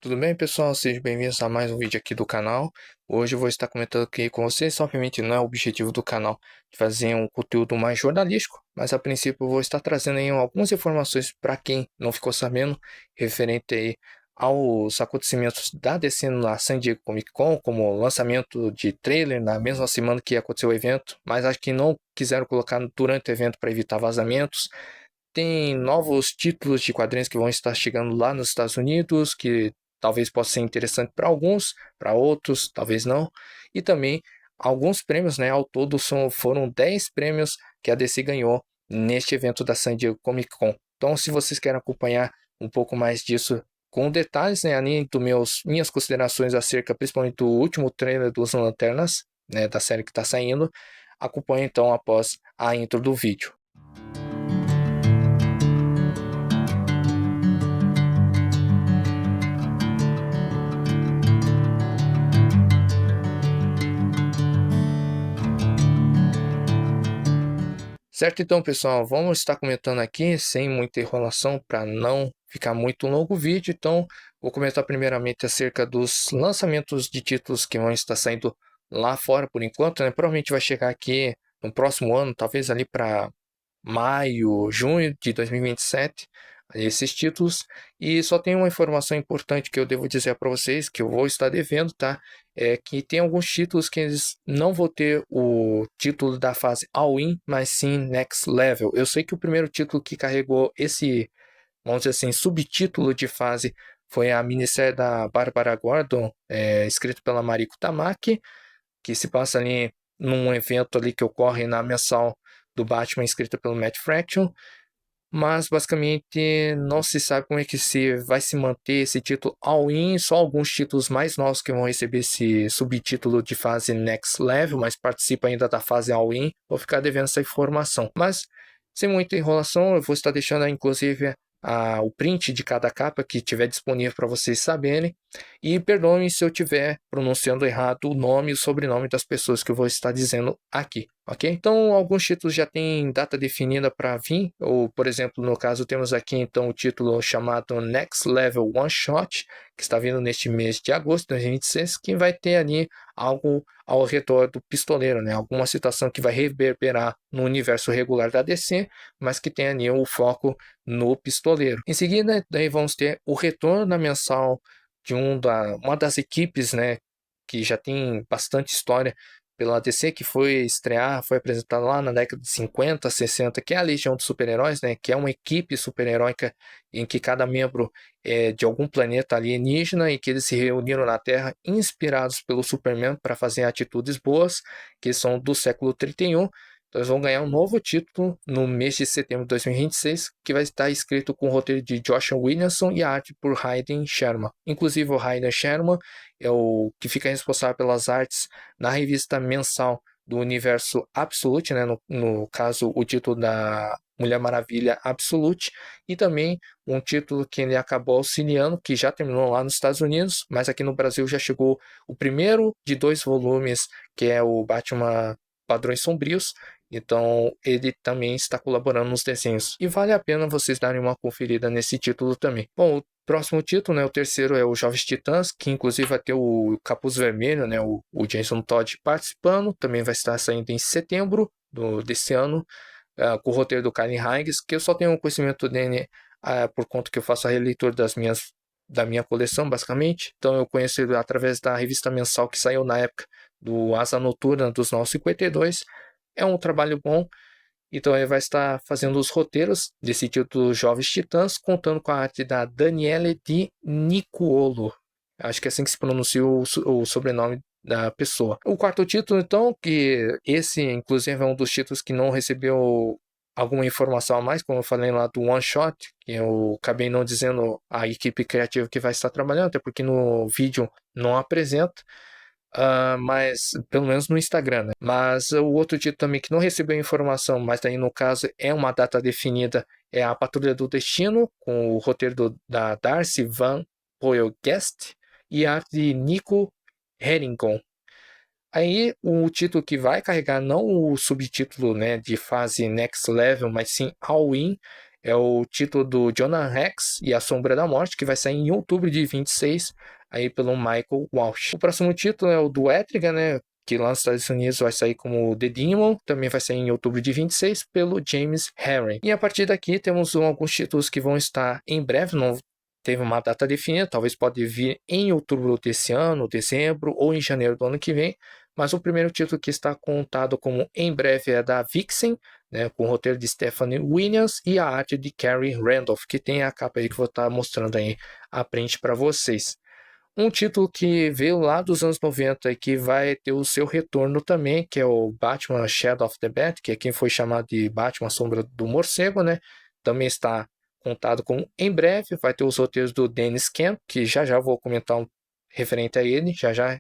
Tudo bem, pessoal? Sejam bem-vindos a mais um vídeo aqui do canal. Hoje eu vou estar comentando aqui com vocês. Obviamente não é o objetivo do canal de fazer um conteúdo mais jornalístico, mas a princípio eu vou estar trazendo aí algumas informações para quem não ficou sabendo, referente aí aos acontecimentos da DC na San Diego Comic Con, como o lançamento de trailer na mesma semana que aconteceu o evento, mas acho que não quiseram colocar durante o evento para evitar vazamentos. Tem novos títulos de quadrinhos que vão estar chegando lá nos Estados Unidos, que talvez possa ser interessante para alguns, para outros, talvez não. E também alguns prêmios, né? Ao todo foram 10 prêmios que a DC ganhou neste evento da San Diego Comic Con. Então, se vocês querem acompanhar um pouco mais disso com detalhes, né? Além dos minhas considerações acerca, principalmente do último trailer dos Lanternas, né? Da série que está saindo, acompanhe então após a intro do vídeo. Certo, então, pessoal, vamos estar comentando aqui sem muita enrolação para não ficar muito longo o vídeo. Então, vou comentar primeiramente acerca dos lançamentos de títulos que vão estar saindo lá fora por enquanto, né? Provavelmente vai chegar aqui no próximo ano, talvez ali para maio, junho de 2027, esses títulos. E só tem uma informação importante que eu devo dizer para vocês, que eu vou estar devendo, tá? É que tem alguns títulos que eles não vão ter o título da fase All-In, mas sim Next Level. Eu sei que o primeiro título que carregou esse, vamos dizer assim, subtítulo de fase foi a minissérie da Barbara Gordon, escrito pela Mariko Tamaki, que se passa ali num evento ali que ocorre na mensal do Batman, escrita pelo Matt Fraction, mas basicamente não se sabe como é que vai se manter esse título All-In, só alguns títulos mais novos que vão receber esse subtítulo de fase Next Level, mas participa ainda da fase All-In. Vou ficar devendo essa informação, mas sem muita enrolação, eu vou estar deixando inclusive o print de cada capa que tiver disponível para vocês saberem. E perdoem se eu estiver pronunciando errado o nome e o sobrenome das pessoas que eu vou estar dizendo aqui, ok? Então, alguns títulos já têm data definida para vir, ou, por exemplo, no caso, temos aqui então o título chamado Next Level One Shot, que está vindo neste mês de agosto de 2026, que vai ter ali algo ao redor do pistoleiro, né? Alguma situação que vai reverberar no universo regular da DC, mas que tem ali o foco no pistoleiro. Em seguida, daí vamos ter o retorno da mensal de uma das equipes, né, que já tem bastante história pela DC, que foi apresentada lá na década de 50, 60, que é a Legião dos Super-Heróis, né, que é uma equipe super-heróica em que cada membro é de algum planeta alienígena e que eles se reuniram na Terra inspirados pelo Superman para fazer atitudes boas, que são do século 31. Então eles vão ganhar um novo título no mês de setembro de 2026, que vai estar escrito com o roteiro de Joshua Williamson e a arte por Hayden Sherman. Inclusive o Hayden Sherman é o que fica responsável pelas artes na revista mensal do universo Absolute, né? No caso o título da Mulher Maravilha Absolute, e também um título que ele acabou auxiliando, que já terminou lá nos Estados Unidos, mas aqui no Brasil já chegou o primeiro de 2 volumes, que é o Batman Padrões Sombrios. Então, ele também está colaborando nos desenhos. E vale a pena vocês darem uma conferida nesse título também. Bom, o próximo título, né, o terceiro é o Jovens Titãs, que inclusive vai ter o Capuz Vermelho, né, o Jason Todd participando. Também vai estar saindo em setembro desse ano, com o roteiro do Kyle Higgs, que eu só tenho conhecimento dele por conta que eu faço a releitura da minha coleção, basicamente. Então, eu conheci ele através da revista mensal que saiu na época do Asa Noturna dos 952. É um trabalho bom, então ele vai estar fazendo os roteiros desse título Jovens Titãs, contando com a arte da Daniele Di Nicuolo. Acho que é assim que se pronuncia o sobrenome da pessoa. O quarto título, então, que esse, inclusive, é um dos títulos que não recebeu alguma informação a mais, como eu falei lá do One Shot, que eu acabei não dizendo a equipe criativa que vai estar trabalhando, até porque no vídeo não apresenta. Mas pelo menos no Instagram, né? Mas o outro título também que não recebeu informação, mas daí no caso é uma data definida, é a Patrulha do Destino, com o roteiro da Darcy Van Poelgest e a arte de Nico Herringon. Aí o título que vai carregar não o subtítulo, né, de fase Next Level, mas sim All In, é o título do Jonah Rex e a Sombra da Morte, que vai sair em outubro de 26, aí pelo Michael Walsh. O próximo título é o do Etrigan, né, que lá nos Estados Unidos vai sair como The Demon, também vai sair em outubro de 26 pelo James Herring. E a partir daqui temos alguns títulos que vão estar em breve, não teve uma data definida, talvez pode vir em outubro desse ano, dezembro ou em janeiro do ano que vem, mas o primeiro título que está contado como em breve é da Vixen, né, com o roteiro de Stephanie Williams e a arte de Carrie Randolph, que tem a capa aí que eu vou estar mostrando aí a print para vocês. Um título que veio lá dos anos 90 e que vai ter o seu retorno também, que é o Batman Shadow of the Bat, que é quem foi chamado de Batman Sombra do Morcego, né? Também está contado como em breve, vai ter os roteiros do Dennis Camp, que já já vou comentar referente a ele, já já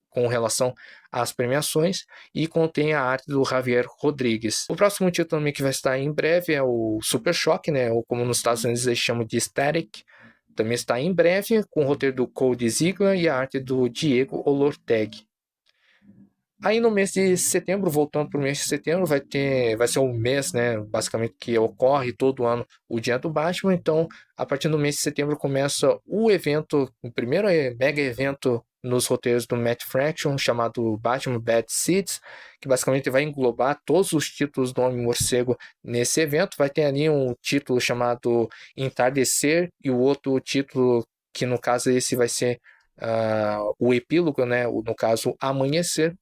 com relação às premiações, e contém a arte do Javier Rodrigues. O próximo título também que vai estar em breve é o Super Choque, né? Ou como nos Estados Unidos eles chamam de Static. Também está em breve, com o roteiro do Cody Ziegler e a arte do Diego Olorteg. Aí no mês de setembro, voltando para o mês de setembro, vai ser um mês, né, basicamente que ocorre todo ano o Dia do Batman. Então, a partir do mês de setembro começa o evento, o primeiro mega evento nos roteiros do Matt Fraction, chamado Batman Bad Seeds, que basicamente vai englobar todos os títulos do Homem-Morcego nesse evento. Vai ter ali um título chamado Entardecer e o outro título, que no caso esse vai ser o epílogo, né, no caso Amanhecer.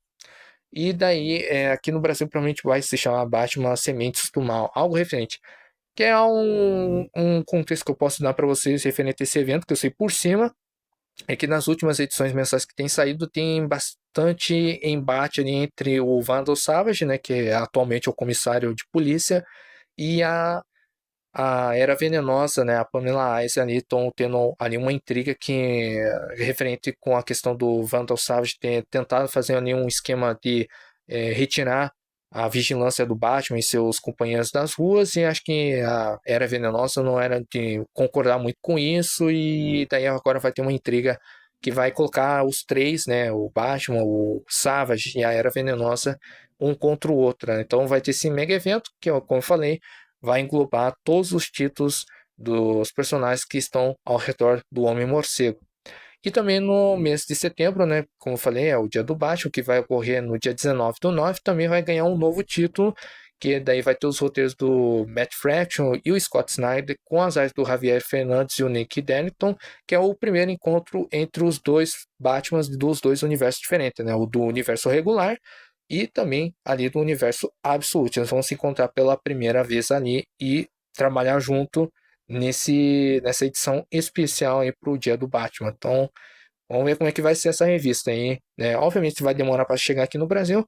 E daí, aqui no Brasil, provavelmente vai se chamar Batman Sementes do Mal, algo referente. Que é um contexto que eu posso dar para vocês referente a esse evento, que eu sei por cima, é que nas últimas edições mensais que tem saído, tem bastante embate ali entre o Vandal Savage, né, que é atualmente o comissário de polícia, e a Era Venenosa, né, a Pamela Ice ali estão tendo ali uma intriga que referente com a questão do Vandal Savage ter tentado fazer ali um esquema de retirar a vigilância do Batman e seus companheiros das ruas, e acho que a Era Venenosa não era de concordar muito com isso, e daí agora vai ter uma intriga que vai colocar os três, né, o Batman, o Savage e a Era Venenosa, um contra o outro, né? Então vai ter esse mega evento que, como eu falei, vai englobar todos os títulos dos personagens que estão ao redor do Homem-Morcego. E também no mês de setembro, né, como eu falei, é o dia do Batman, que vai ocorrer no dia 19/9, também vai ganhar um novo título, que daí vai ter os roteiros do Matt Fraction e o Scott Snyder, com as artes do Javier Fernandes e o Nick Dennington, que é o primeiro encontro entre os dois Batmans dos dois universos diferentes, né, o do universo regular e também ali do universo absoluto. Eles vão se encontrar pela primeira vez ali e trabalhar junto nessa edição especial aí para o Dia do Batman. Então, vamos ver como é que vai ser essa revista aí, né? Obviamente vai demorar para chegar aqui no Brasil,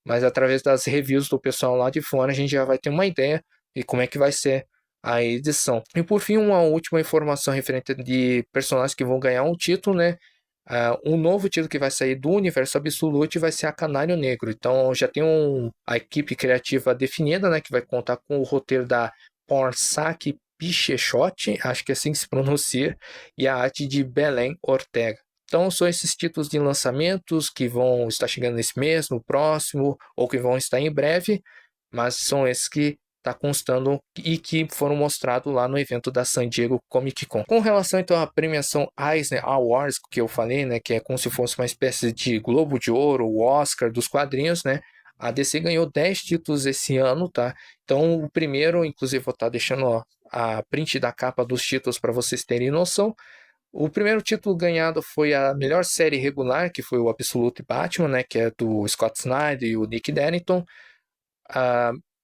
mas através das reviews do pessoal lá de fora a gente já vai ter uma ideia de como é que vai ser a edição. E por fim, uma última informação referente de personagens que vão ganhar um título, né? Um novo título que vai sair do Universo Absolute vai ser a Canário Negro. Então já tem a equipe criativa definida, né? Que vai contar com o roteiro da Porsac Pichechotti, acho que é assim que se pronuncia, e a arte de Belém Ortega. Então são esses títulos de lançamentos que vão estar chegando nesse mês, no próximo, ou que vão estar em breve, mas são esses que está constando e que foram mostrados lá no evento da San Diego Comic Con. Com relação então à premiação Eisner Awards, que eu falei, né, que é como se fosse uma espécie de Globo de Ouro, o Oscar dos quadrinhos, né? A DC ganhou 10 títulos esse ano, tá? Então o primeiro, inclusive vou estar deixando a print da capa dos títulos para vocês terem noção. O primeiro título ganhado foi a melhor série regular, que foi o Absolute Batman, né, que é do Scott Snyder e o Nick Dennington.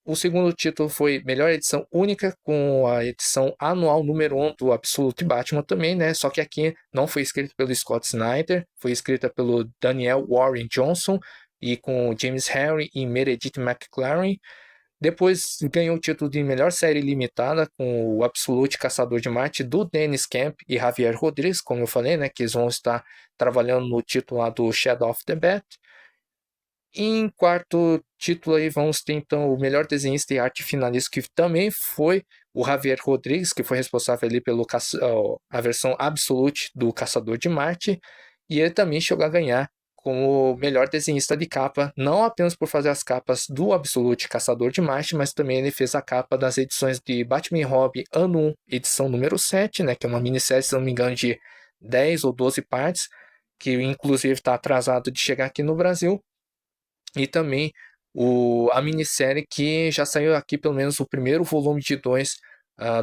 O segundo título foi melhor edição única, com a edição anual número 1 do Absolute Batman também, né? Só que aqui não foi escrita pelo Scott Snyder, foi escrita pelo Daniel Warren Johnson e com James Harry e Meredith McClaren. Depois ganhou o título de melhor série limitada com o Absolute Caçador de Marte do Dennis Camp e Javier Rodrigues, como eu falei, né? Que eles vão estar trabalhando no título lá do Shadow of the Bat. Em quarto título aí vamos ter então o melhor desenhista e arte finalista, que também foi o Javier Rodrigues, que foi responsável ali pelo a versão Absolute do Caçador de Marte, e ele também chegou a ganhar como melhor desenhista de capa, não apenas por fazer as capas do Absolute Caçador de Marte, mas também ele fez a capa das edições de Batman e Robin Ano 1, edição número 7, né, que é uma minissérie, se não me engano, de 10 ou 12 partes, que inclusive está atrasado de chegar aqui no Brasil, e também a minissérie que já saiu aqui pelo menos o primeiro volume de 2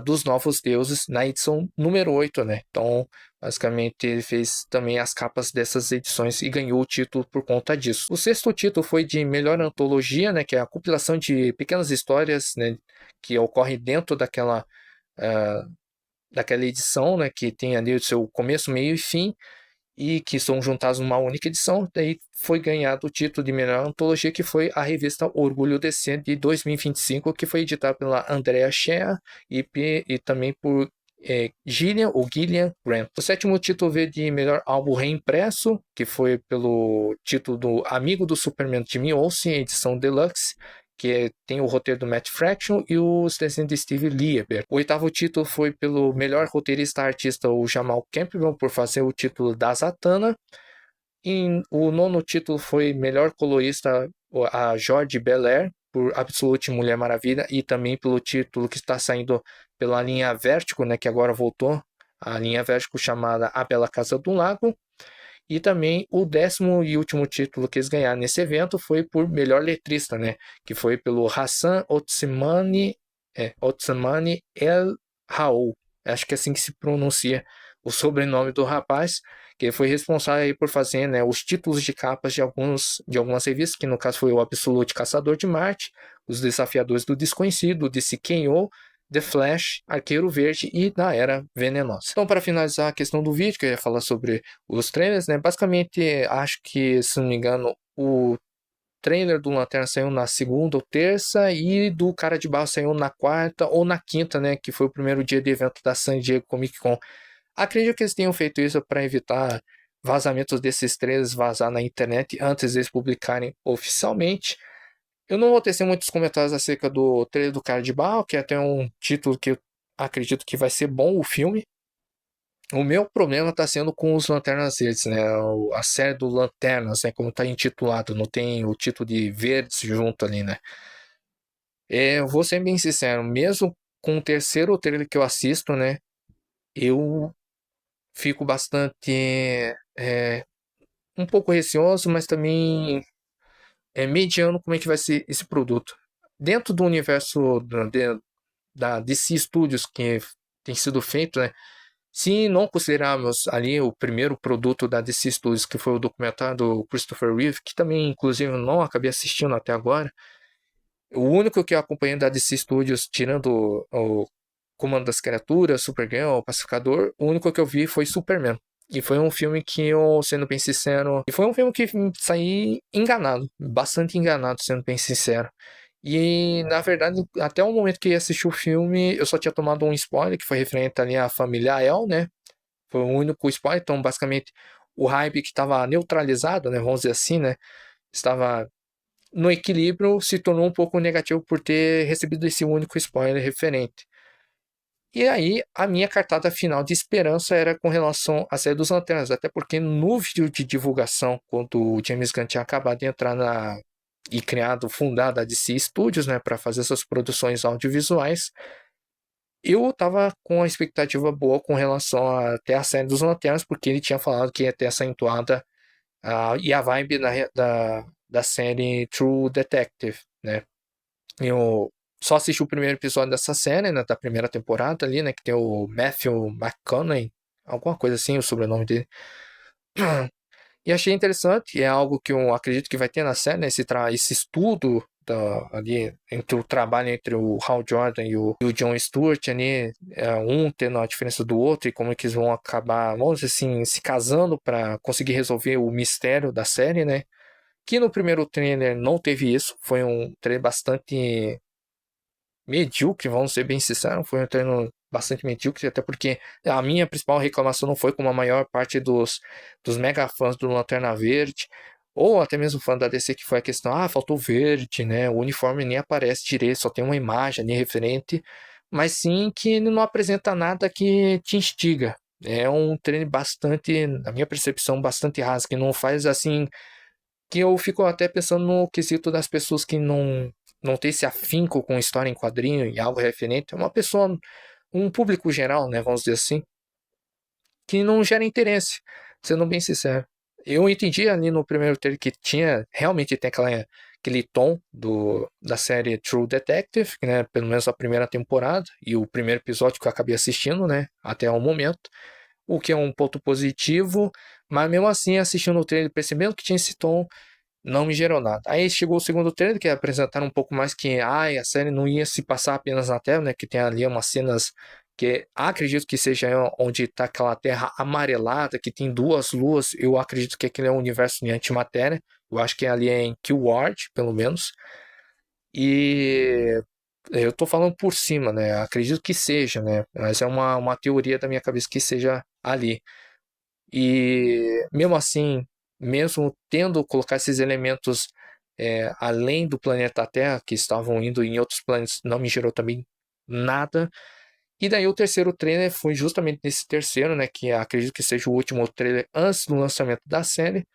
dos Novos Deuses na edição número 8, né? Então, basicamente, ele fez também as capas dessas edições e ganhou o título por conta disso. O sexto título foi de melhor antologia, né? Que é a compilação de pequenas histórias, né? Que ocorre dentro daquela edição, né? Que tem ali o seu começo, meio e fim, e que são juntados numa única edição. Daí foi ganhado o título de melhor antologia, que foi a revista Orgulho DC de 2025, que foi editada pela Andrea Shea e também por Gillian Grant. O sétimo título veio de melhor álbum reimpresso, que foi pelo título do Amigo do Superman Jimmy Olsen, edição deluxe, que tem o roteiro do Matt Fraction e os desenhos de Steve Lieber. O oitavo título foi pelo melhor roteirista artista, o Jamal Campbell, por fazer o título da Zatanna. E o nono título foi melhor colorista, a Jorge Belair, por Absolute Mulher Maravilha, e também pelo título que está saindo pela linha Vertigo, né, que agora voltou, a linha Vertigo chamada A Bela Casa do Lago. E também o décimo e último título que eles ganharam nesse evento foi por melhor letrista, né? Que foi pelo Hassan Otsamani El Raoul. Acho que é assim que se pronuncia o sobrenome do rapaz, que foi responsável aí por fazer, né, os títulos de capas de algumas revistas, que no caso foi o Absolute Caçador de Marte, Os Desafiadores do Desconhecido, DC Kenyo, The Flash, Arqueiro Verde e da Era Venenosa. Então, para finalizar a questão do vídeo, que eu ia falar sobre os trailers, né? Basicamente, acho que, se não me engano, o trailer do Lanterna saiu na segunda ou terça e do Cara de Barro saiu na quarta ou na quinta, né? Que foi o primeiro dia de evento da San Diego Comic Con. Acredito que eles tenham feito isso para evitar vazamentos desses trailers vazar na internet antes de eles publicarem oficialmente. Eu não vou tecer muitos comentários acerca do trailer do Cara de Barro, que é até um título que eu acredito que vai ser bom o filme. O meu problema está sendo com os Lanternas Verdes, né? A série do Lanternas, né? Como está intitulado, não tem o título de Verdes junto ali, né? Eu vou ser bem sincero, mesmo com o terceiro trailer que eu assisto, né? Eu fico bastante um pouco receoso, mas também mediano como é que vai ser esse produto. Dentro do universo da DC Studios que tem sido feito, né? Se não considerarmos ali o primeiro produto da DC Studios, que foi o documentário do Christopher Reeve, que também, inclusive, eu não acabei assistindo até agora, o único que eu acompanhei da DC Studios, tirando o Comando das Criaturas, Supergirl, o Pacificador, o único que eu vi foi Superman. E foi um filme que eu, sendo bem sincero, e foi um filme que saí enganado, bastante enganado, sendo bem sincero. E, na verdade, até o momento que eu assisti o filme, eu só tinha tomado um spoiler, que foi referente ali à família El, né? Foi o único spoiler, então, basicamente, o hype que estava neutralizado, né? Vamos dizer assim, né? Estava no equilíbrio, se tornou um pouco negativo por ter recebido esse único spoiler referente. E aí, a minha cartada final de esperança era com relação à série dos Lanternas, até porque no vídeo de divulgação, quando o James Gunn tinha acabado de entrar e fundado a DC Studios, né, para fazer essas produções audiovisuais, eu tava com a expectativa boa com relação até a série dos Lanternas, porque ele tinha falado que ia ter essa entoada e a vibe da série True Detective, né? Eu só assisti o primeiro episódio dessa série, né, da primeira temporada ali, né, que tem o Matthew McConaughey, alguma coisa assim, o sobrenome dele. E achei interessante, é algo que eu acredito que vai ter na série, né, esse estudo ali entre o trabalho entre o Hal Jordan e o Jon Stewart ali, um tendo a diferença do outro e como é que eles vão acabar, vamos dizer assim, se casando para conseguir resolver o mistério da série, né? Que no primeiro trailer não teve isso, foi um trailer bastante medíocre, vamos ser bem sinceros, foi um treino bastante medíocre, até porque a minha principal reclamação não foi como a maior parte dos mega fãs do Lanterna Verde, ou até mesmo fã da DC, que foi a questão, faltou verde, né, o uniforme nem aparece direito, só tem uma imagem ali referente, mas sim que ele não apresenta nada que te instiga, É um trailer bastante, na minha percepção, bastante raso, que não faz assim, que eu fico até pensando no quesito das pessoas que não tem esse afinco com história em quadrinho e algo referente. É uma pessoa, um público geral, né, vamos dizer assim, que não gera interesse, sendo bem sincero. Eu entendi ali no primeiro trailer que tinha, realmente tem aquele tom da série True Detective, né, pelo menos a primeira temporada, e o primeiro episódio que eu acabei assistindo, né, até o momento, o que é um ponto positivo, mas mesmo assim, assistindo o trailer, percebendo que tinha esse tom, não me gerou nada. Aí chegou o segundo trailer, que apresentaram um pouco mais que a série não ia se passar apenas na Terra, né? Que tem ali umas cenas que acredito que seja onde está aquela terra amarelada, que tem duas luas. Eu acredito que aquele é um universo de antimatéria. Eu acho que ali é em Keyword, pelo menos. E eu tô falando por cima, né? Acredito que seja, né? Mas é uma teoria da minha cabeça que seja ali. E mesmo assim, mesmo tendo colocar esses elementos além do planeta Terra, que estavam indo em outros planetas, não me gerou também nada. E daí o terceiro trailer foi justamente nesse terceiro, né, que acredito que seja o último trailer antes do lançamento da série.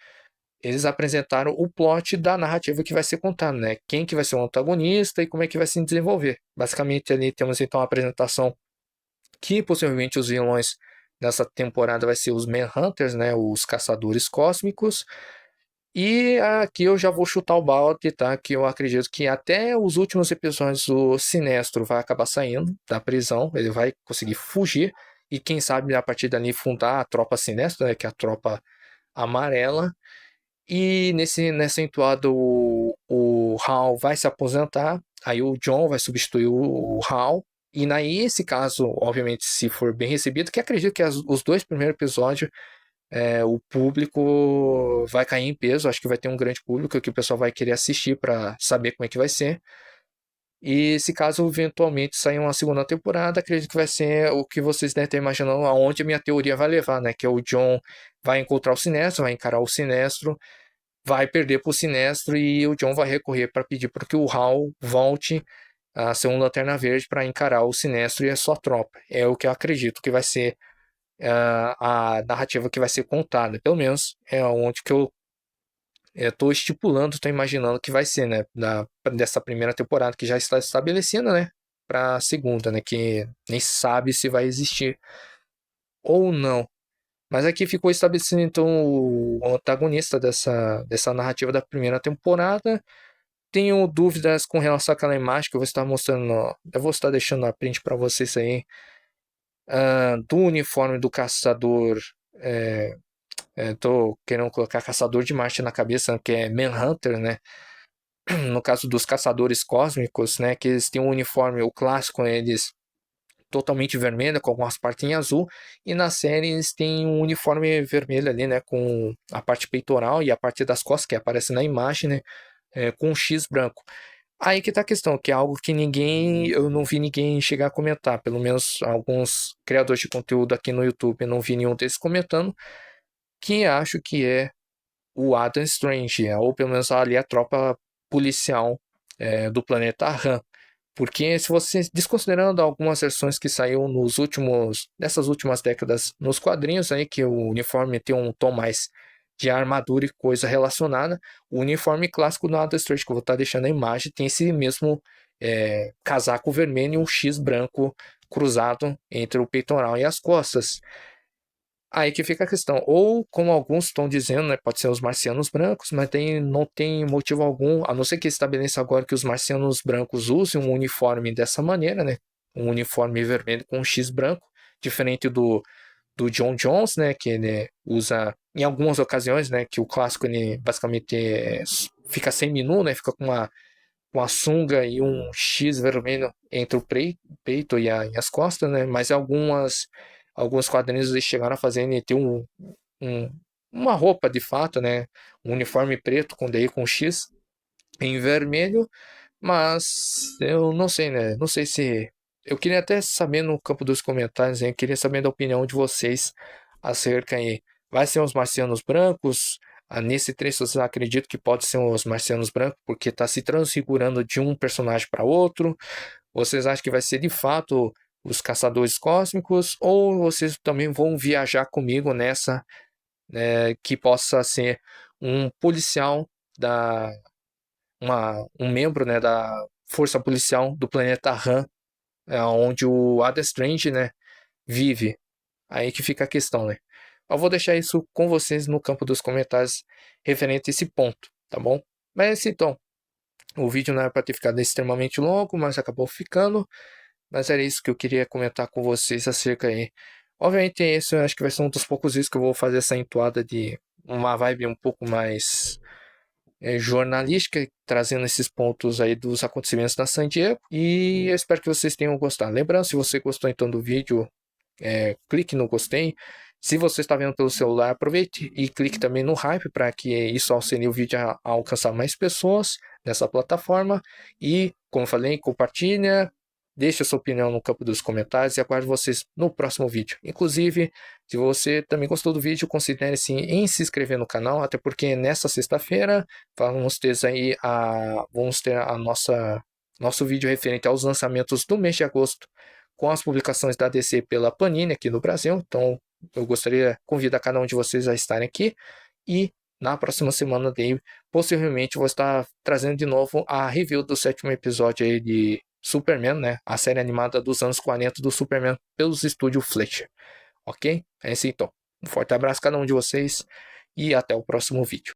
Eles apresentaram o plot da narrativa que vai ser contada, né? Quem que vai ser o antagonista e como é que vai se desenvolver. Basicamente ali temos então a apresentação que possivelmente os vilões dessa temporada vai ser os Manhunters, né, os caçadores cósmicos. E aqui eu já vou chutar o balde, tá? Que eu acredito que até os últimos episódios o Sinestro vai acabar saindo da prisão, ele vai conseguir fugir e quem sabe a partir dali fundar a tropa Sinestro, né, que é a tropa amarela. E nessa entoada o Hal vai se aposentar, aí o John vai substituir o Hal. E nesse caso, obviamente, se for bem recebido, que acredito que os dois primeiros episódios o público vai cair em peso, acho que vai ter um grande público que o pessoal vai querer assistir para saber como é que vai ser. E se caso eventualmente sair uma segunda temporada, acredito que vai ser o que vocês devem estar imaginando, aonde a minha teoria vai levar, né? Que é o John vai encontrar o Sinestro, vai encarar o Sinestro, vai perder para o Sinestro e o John vai recorrer para pedir para que o Hal volte a ser um Lanterna Verde para encarar o Sinestro e a sua tropa. É o que eu acredito que vai ser a narrativa que vai ser contada. Pelo menos é onde que eu estou estipulando, estou imaginando que vai ser, né? Dessa primeira temporada que já está estabelecida, né? Para a segunda, né? Que nem sabe se vai existir ou não. Mas aqui ficou estabelecido então o antagonista dessa narrativa da primeira temporada. Tenho dúvidas com relação àquela imagem que eu vou estar mostrando. Eu vou estar deixando a print para vocês aí. Do uniforme do caçador. Tô querendo colocar Caçador de Marte na cabeça, que é Manhunter, né? No caso dos Caçadores Cósmicos, né? Que eles têm um uniforme, o clássico, eles totalmente vermelho, com algumas partes em azul. E na série eles têm um uniforme vermelho ali, né? Com a parte peitoral e a parte das costas, que aparece na imagem, né? Com um X branco. Aí que tá a questão, que é algo que eu não vi ninguém chegar a comentar, pelo menos alguns criadores de conteúdo aqui no YouTube, eu não vi nenhum deles comentando, que acho que é o Adam Strange, ou pelo menos ali a tropa policial do planeta Han. Porque se você, desconsiderando algumas versões que saíram nessas últimas décadas nos quadrinhos aí, que o uniforme tem um tom mais de armadura e coisa relacionada, o uniforme clássico do Adam Strange, que eu vou estar deixando a imagem, tem esse mesmo casaco vermelho e um X branco cruzado entre o peitoral e as costas. Aí que fica a questão. Ou, como alguns estão dizendo, né, pode ser os marcianos brancos, mas não tem motivo algum, a não ser que estabeleça agora que os marcianos brancos usem um uniforme dessa maneira, né? Um uniforme vermelho com um X branco, diferente do John Jones, né? Que ele usa em algumas ocasiões, né? Que o clássico ele basicamente fica semi-nu, né? Fica com a sunga e um X vermelho entre o peito e as costas, né? Mas alguns quadrinhos eles chegaram a fazer ele ter um, uma roupa de fato, né? Um uniforme preto com X em vermelho, mas eu não sei, né? Não sei se eu queria até saber no campo dos comentários, hein? Eu queria saber da opinião de vocês acerca aí. Vai ser os marcianos brancos? Nesse trecho, vocês acreditam que pode ser os marcianos brancos, porque está se transfigurando de um personagem para outro? Vocês acham que vai ser de fato os Caçadores Cósmicos, ou vocês também vão viajar comigo nessa, que possa ser um policial da um membro, né, da força policial do planeta Han, onde o Ada Strange, né, vive. Aí que fica a questão, né? Eu vou deixar isso com vocês no campo dos comentários referente a esse ponto, tá bom? Mas então, o vídeo não era para ter ficado extremamente longo, mas acabou ficando. Mas era isso que eu queria comentar com vocês acerca aí. Obviamente, esse eu acho que vai ser um dos poucos vídeos que eu vou fazer essa entoada de uma vibe um pouco mais jornalística, trazendo esses pontos aí dos acontecimentos da San Diego. E eu espero que vocês tenham gostado. Lembrando, se você gostou então do vídeo, clique no gostei. Se você está vendo pelo celular, aproveite e clique também no hype para que isso auxilie o vídeo a alcançar mais pessoas nessa plataforma. E, como eu falei, compartilha, deixe a sua opinião no campo dos comentários e aguardo vocês no próximo vídeo. Inclusive, se você também gostou do vídeo, considere sim em se inscrever no canal, até porque nessa sexta-feira vamos ter aí nosso vídeo referente aos lançamentos do mês de agosto, com as publicações da DC pela Panini aqui no Brasil. Então, eu gostaria de convidar cada um de vocês a estarem aqui. E na próxima semana, daí, possivelmente, vou estar trazendo de novo a review do 7º episódio aí de Superman, né? A série animada dos anos 40 do Superman pelos estúdios Fleischer. Ok? É isso então. Um forte abraço a cada um de vocês e até o próximo vídeo.